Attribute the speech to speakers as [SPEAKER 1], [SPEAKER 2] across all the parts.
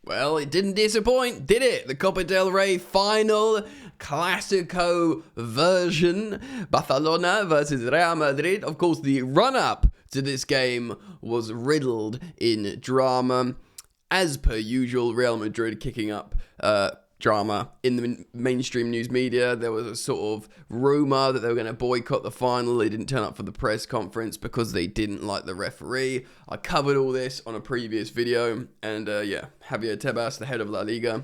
[SPEAKER 1] Well, it didn't disappoint, did it? The Copa del Rey final Clasico version, Barcelona versus Real Madrid. Of course, the run-up to this game was riddled in drama. As per usual, Real Madrid kicking up drama in the mainstream news media. There was a sort of rumor that they were going to boycott the final. They didn't turn up for the press conference because they didn't like the referee. I covered all this on a previous video, and Javier Tebas, the head of La Liga,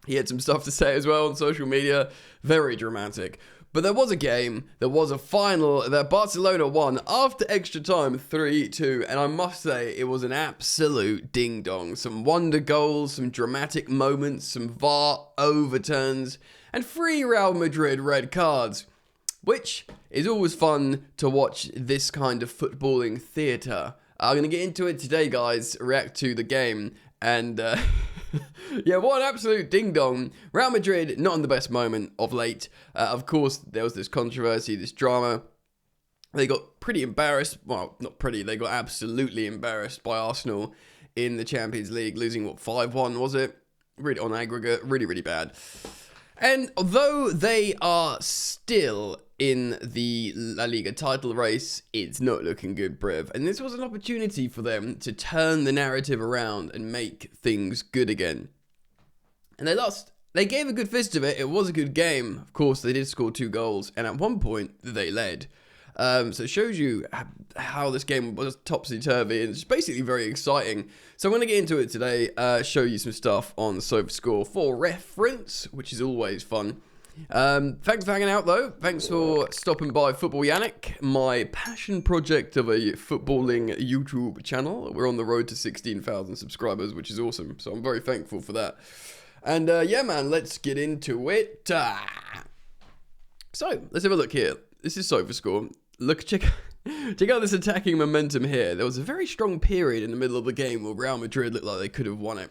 [SPEAKER 1] he had some stuff to say as well on social media. Very dramatic. But there was a game, there was a final that Barcelona won after extra time 3-2, and I must say it was an absolute ding-dong. Some wonder goals, some dramatic moments, some VAR overturns, and 3 Real Madrid red cards, which is always fun to watch this kind of footballing theatre. I'm going to get into it today, guys, react to the game, and yeah, what an absolute ding-dong. Real Madrid, not in the best moment of late. Of course, there was this controversy, this drama. They got pretty embarrassed. Well, not pretty. They got absolutely embarrassed by Arsenal in the Champions League, losing, 5-1, was it? Really, on aggregate, really, really bad. And although they are still in the La Liga title race, it's not looking good, Brev. And this was an opportunity for them to turn the narrative around and make things good again. And they lost. They gave a good fist of it. It was a good game. Of course, they did score 2 goals. And at one point, they led. So it shows you how this game was topsy-turvy, and it's basically very exciting. So I'm going to get into it today, show you some stuff on SofaScore for reference, which is always fun. Thanks for hanging out, though. Thanks for stopping by Football Yannick, my passion project of a footballing YouTube channel. We're on the road to 16,000 subscribers, which is awesome. So I'm very thankful for that. And yeah, man, let's get into it. So let's have a look here. This is SofaScore. Check out this attacking momentum here. There was a very strong period in the middle of the game where Real Madrid looked like they could have won it.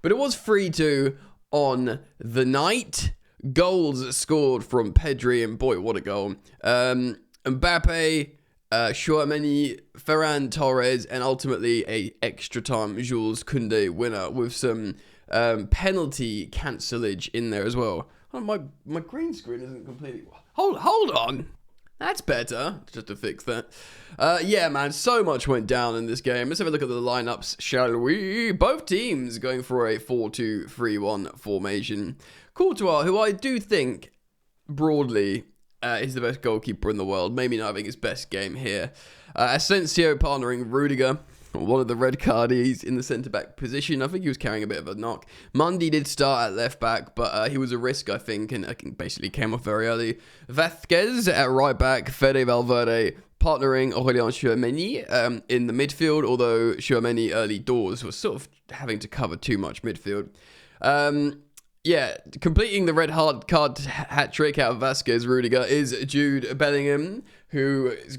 [SPEAKER 1] But it was 3-2 on the night. Goals scored from Pedri, and boy, what a goal. Mbappe, Tchouaméni, Ferran Torres, and ultimately a extra time Jules Koundé winner with some penalty cancelage in there as well. Oh, my green screen isn't completely... Hold on. That's better, just to fix that. Yeah, man, so much went down in this game. Let's have a look at the lineups, shall we? Both teams going for a 4-2-3-1 formation. Courtois, who I do think, broadly, is the best goalkeeper in the world. Maybe not having his best game here. Asensio partnering Rudiger. One of the red cardies in the centre-back position. I think he was carrying a bit of a knock. Mundy did start at left-back, but he was a risk, I think, and basically came off very early. Vázquez at right-back. Fede Valverde partnering Aurélien Tchouaméni in the midfield, although Tchouaméni early doors was sort of having to cover too much midfield. Yeah, completing the red card hat-trick out of Vázquez, Rudiger, is Jude Bellingham, who is...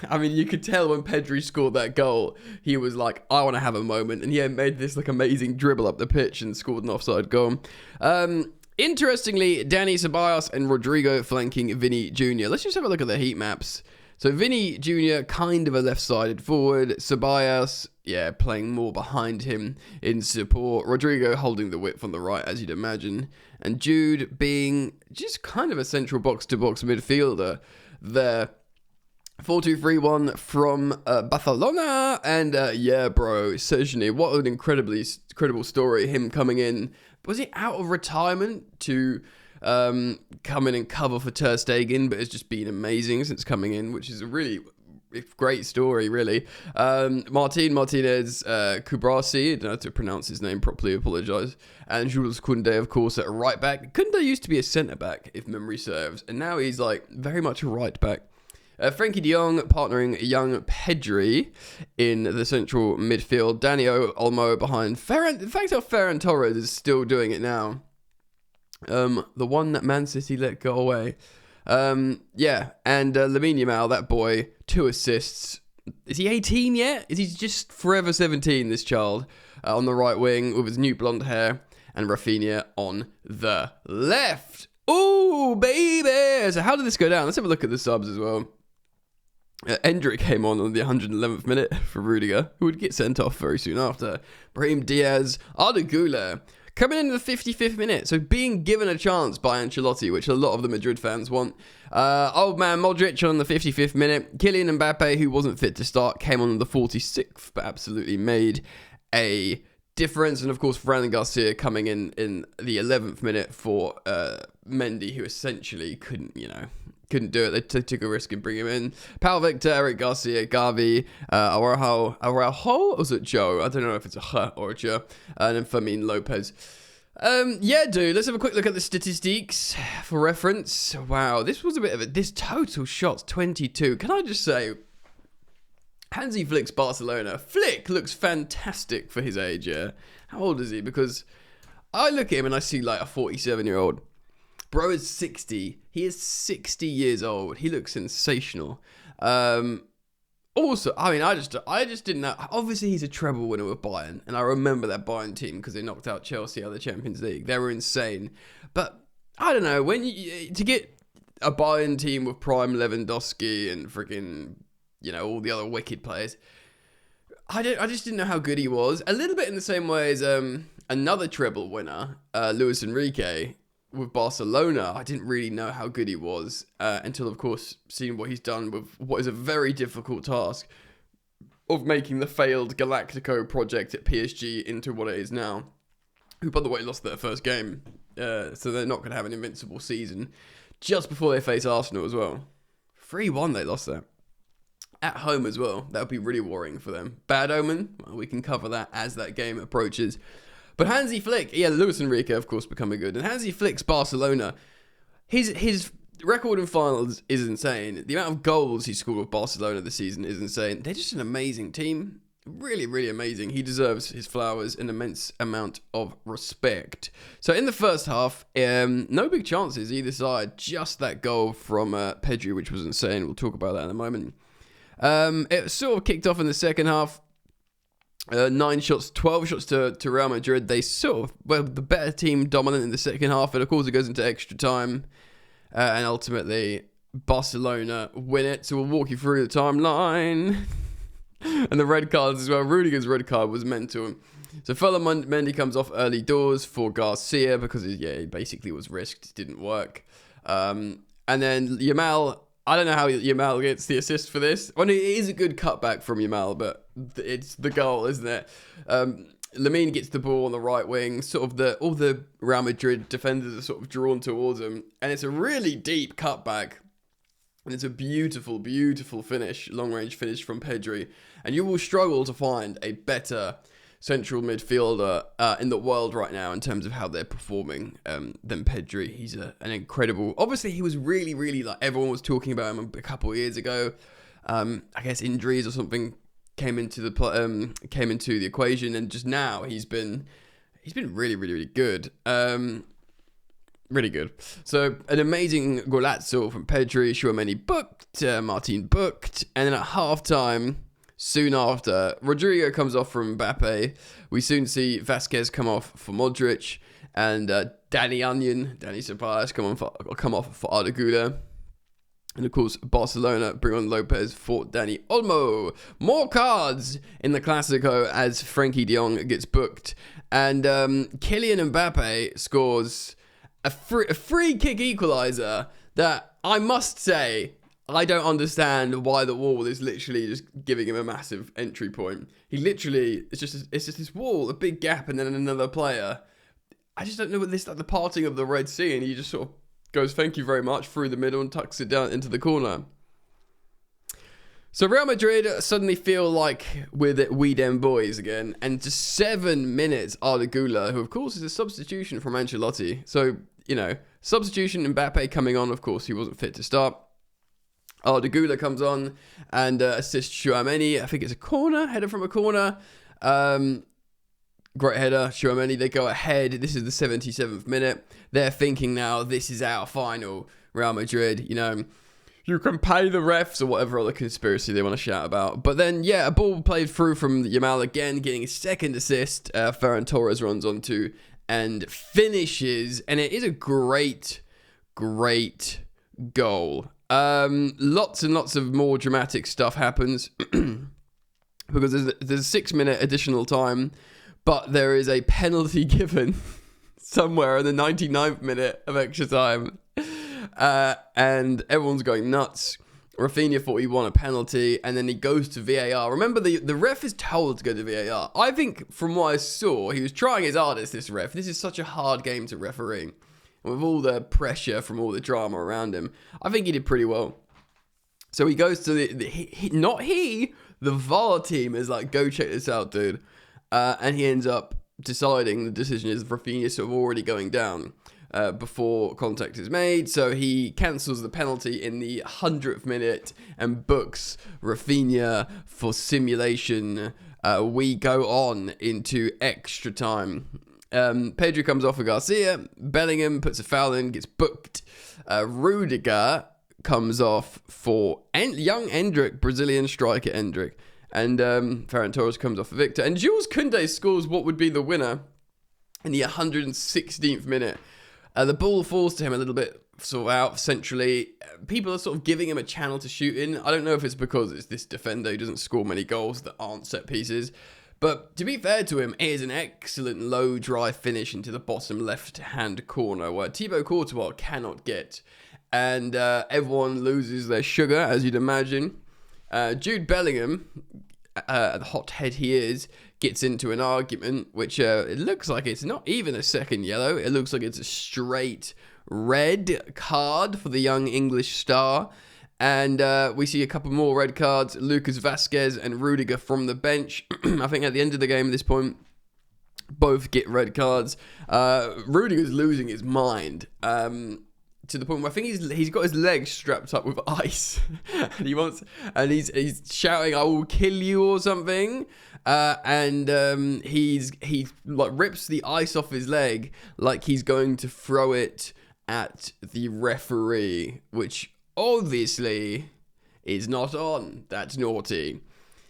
[SPEAKER 1] I mean, you could tell when Pedri scored that goal, he was like, I want to have a moment. And he made this amazing dribble up the pitch and scored an offside goal. Interestingly, Dani Ceballos and Rodrigo flanking Vinny Jr. Let's just have a look at the heat maps. So Vinny Jr. kind of a left-sided forward. Ceballos, yeah, playing more behind him in support. Rodrigo holding the width on the right, as you'd imagine. And Jude being just kind of a central box-to-box midfielder there. 4-2-3-1 from Barcelona, and yeah, bro, Szczesny, what an incredible story, him coming in. Was he out of retirement to come in and cover for Ter Stegen, but it's just been amazing since coming in, which is a really great story, really. Martinez Kubrasi, I don't know how to pronounce his name properly, apologise. And Jules Koundé, of course, at right back. Koundé used to be a centre-back, if memory serves, and now he's very much a right back. Frenkie de Jong partnering young Pedri in the central midfield. Dani Olmo behind Ferran. In fact, how Ferran Torres is still doing it now. The one that Man City let go away. Yeah, and Lamine Yamal, that boy, 2 assists. Is he 18 yet? Is he just forever 17, this child? On the right wing with his new blonde hair. And Rafinha on the left. Ooh, baby! So how did this go down? Let's have a look at the subs as well. Endrick came on the 111th minute for Rudiger, who would get sent off very soon after. Brahim Diaz, Arda Güler, coming in the 55th minute, so being given a chance by Ancelotti, which a lot of the Madrid fans want. Old man Modric on the 55th minute. Kylian Mbappe, who wasn't fit to start, came on the 46th, but absolutely made a difference. And of course, Fran Garcia coming in the 11th minute for Mendy, who essentially couldn't do it. They took a risk in bringing him in. Pau Victor, Eric Garcia, Gavi, Araujo, was it Joe? I don't know if it's a H or a J. And then Fermin Lopez. Yeah, dude, let's have a quick look at the statistics for reference. Wow, this was a bit of this total shots, 22. Can I just say, Hansi Flick's Barcelona. Flick looks fantastic for his age, yeah. How old is he? Because I look at him and I see like a 47-year-old. Bro is 60. He is 60 years old. He looks sensational. Also, I mean, I just didn't know. Obviously, he's a treble winner with Bayern, and I remember that Bayern team because they knocked out Chelsea out of the Champions League. They were insane. But I don't know, to get a Bayern team with prime Lewandowski and freaking, all the other wicked players, I just didn't know how good he was. A little bit in the same way as another treble winner, Luis Enrique, with Barcelona. I didn't really know how good he was until, of course, seeing what he's done with what is a very difficult task of making the failed Galactico project at PSG into what it is now. Who, by the way, lost their first game. So they're not going to have an invincible season just before they face Arsenal as well. 3-1 they lost that. At home as well. That would be really worrying for them. Bad omen? Well, we can cover that as that game approaches. But Hansi Flick, Luis Enrique, of course, becoming good. And Hansi Flick's Barcelona, his record in finals is insane. The amount of goals he scored with Barcelona this season is insane. They're just an amazing team. Really, really amazing. He deserves his flowers, an immense amount of respect. So in the first half, no big chances either side. Just that goal from Pedri, which was insane. We'll talk about that in a moment. It sort of kicked off in the second half. 9 shots, 12 shots to Real Madrid. They sort of were the better team, dominant in the second half, and of course it goes into extra time, and ultimately Barcelona win it. So we'll walk you through the timeline and the red cards as well. Rudiger's red card was meant to him. So Ferland Mendy comes off early doors for Garcia because he basically was risked, didn't work. And then Yamal. I don't know how Yamal gets the assist for this. Well, it is a good cutback from Yamal, but it's the goal, isn't it? Lamine gets the ball on the right wing. All the Real Madrid defenders are sort of drawn towards him. And it's a really deep cutback. And it's a beautiful, beautiful finish, long-range finish from Pedri. And you will struggle to find a better central midfielder in the world right now in terms of how they're performing than Pedri. He's an incredible. Obviously, he was really, really everyone was talking about him a couple of years ago. I guess injuries or something came into the equation, and just now he's been really, really, really good. Really good. So an amazing golazzo from Pedri. Tchouaméni booked. Martin booked, and then at halftime. Soon after, Rodrigo comes off from Mbappe. We soon see Vasquez come off for Modric, and Danny Ceballos come off for Arda Güler. And of course, Barcelona bring on Lopez for Dani Olmo. More cards in the Clasico as Frankie de Jong gets booked. And Kylian Mbappe scores a free kick equaliser that I must say, I don't understand why the wall is literally just giving him a massive entry point. It's just this wall, a big gap, and then another player. I just don't know what this, like the parting of the Red Sea, and he just sort of goes, thank you very much, through the middle and tucks it down into the corner. So Real Madrid suddenly feel like we them boys again, and just 7 minutes Arda Güler, who of course is a substitution from Ancelotti. So, substitution, Mbappe coming on, of course he wasn't fit to start. Arda Güler comes on and assists Tchouaméni. I think it's a corner, header from a corner. Great header, Tchouaméni. They go ahead. This is the 77th minute. They're thinking now, this is our final, Real Madrid. You can pay the refs or whatever other conspiracy they want to shout about. But then, a ball played through from Yamal again, getting his second assist. Ferran Torres runs onto and finishes. And it is a great, great goal. Lots and lots of more dramatic stuff happens because there's a 6-minute additional time, but there is a penalty given somewhere in the 99th minute of extra time, and everyone's going nuts. Rafinha thought he won a penalty, and then he goes to VAR. Remember, the ref is told to go to VAR. I think, from what I saw, he was trying his hardest, this ref. This is such a hard game to referee. With all the pressure from all the drama around him, I think he did pretty well. So he goes to the VAR team is like, go check this out, dude. And he ends up deciding the decision is Rafinha sort of already going down before contact is made. So he cancels the penalty in the 100th minute and books Rafinha for simulation. We go on into extra time. Pedro comes off for Garcia. Bellingham puts a foul in, gets booked. Rudiger comes off for young Endrick, Brazilian striker Endrick. And Ferran Torres comes off for Victor. And Jules Koundé scores what would be the winner in the 116th minute. The ball falls to him a little bit sort of out centrally. People are sort of giving him a channel to shoot in. I don't know if it's because it's this defender who doesn't score many goals that aren't set pieces. But to be fair to him, it is an excellent low dry finish into the bottom left-hand corner where Thibaut Courtois cannot get. And everyone loses their sugar, as you'd imagine. Jude Bellingham, the hothead he is, gets into an argument, which it looks like it's not even a second yellow. It looks like it's a straight red card for the young English star. And we see a couple more red cards. Lucas Vazquez and Rudiger from the bench. I think at the end of the game at this point, both get red cards. Rudiger's losing his mind. To the point where I think he's got his legs strapped up with ice. and he's shouting, "I will kill you" or something. He like rips the ice off his leg like he's going to throw it at the referee, which obviously is not on. That's naughty.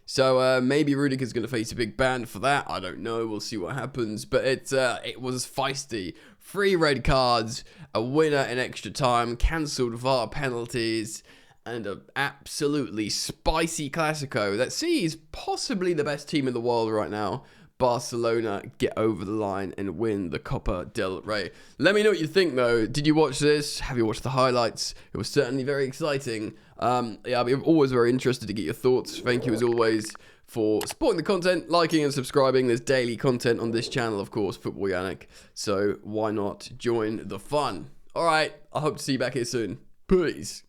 [SPEAKER 1] So maybe Rudiger's going to face a big ban for that. I don't know. We'll see what happens. But it was feisty. 3 red cards, a winner in extra time, cancelled VAR penalties, and an absolutely spicy Clasico that sees possibly the best team in the world right now, Barcelona, get over the line and win the Copa del Rey. Let me know what you think, though. Did you watch this? Have you watched the highlights? It was certainly very exciting. I'm always very interested to get your thoughts. Thank you, as always, for supporting the content, liking and subscribing. There's daily content on this channel, of course, Football Yannick. So why not join the fun? All right, I hope to see you back here soon. Peace.